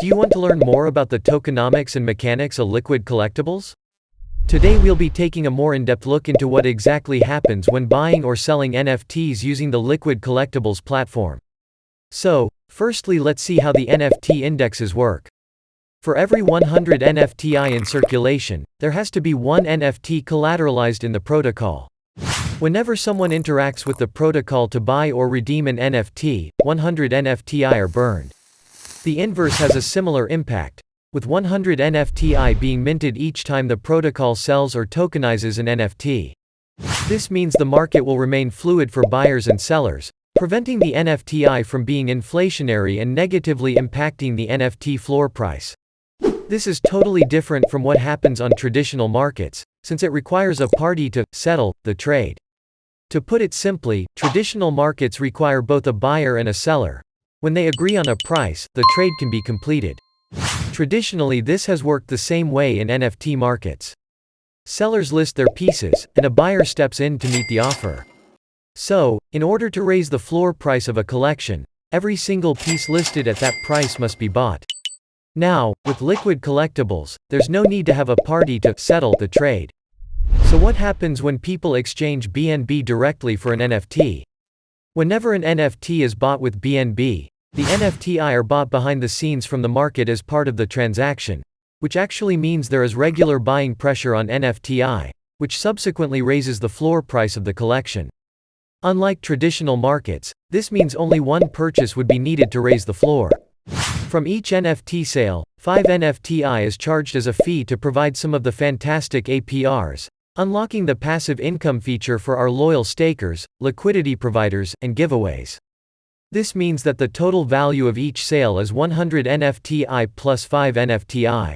Do you want to learn more about the tokenomics and mechanics of Liquid Collectibles? Today we'll be taking a more in-depth look into what exactly happens when buying or selling NFTs using the Liquid Collectibles platform. So, firstly let's see how the NFT indexes work. For every 100 NFTi in circulation, there has to be one NFT collateralized in the protocol. Whenever someone interacts with the protocol to buy or redeem an NFT, 100 NFTi are burned. The inverse has a similar impact, with 100 NFTi being minted each time the protocol sells or tokenizes an NFT. This means the market will remain fluid for buyers and sellers, preventing the NFTi from being inflationary and negatively impacting the NFT floor price. This is totally different from what happens on traditional markets, since it requires a party to settle the trade. To put it simply, traditional markets require both a buyer and a seller. When they agree on a price, the trade can be completed. Traditionally, this has worked the same way in NFT markets. Sellers list their pieces, and a buyer steps in to meet the offer. So, in order to raise the floor price of a collection, every single piece listed at that price must be bought. Now, with Liquid Collectibles, there's no need to have a party to settle the trade. So what happens when people exchange BNB directly for an NFT? Whenever an NFT is bought with BNB, the NFTi are bought behind the scenes from the market as part of the transaction, which actually means there is regular buying pressure on NFTi, which subsequently raises the floor price of the collection. Unlike traditional markets, this means only one purchase would be needed to raise the floor. From each NFT sale, 5 NFTi is charged as a fee to provide some of the fantastic APRs, unlocking the passive income feature for our loyal stakers, liquidity providers, and giveaways. This means that the total value of each sale is 100 NFTi plus 5 NFTi.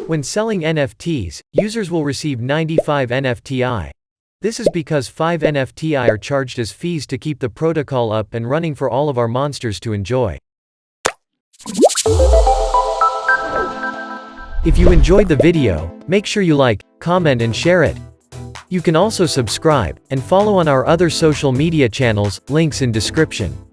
When selling NFTs, users will receive 95 NFTi. This is because 5 NFTi are charged as fees to keep the protocol up and running for all of our monsters to enjoy. If you enjoyed the video, make sure you like, comment and share it. You can also subscribe and follow on our other social media channels, links in description.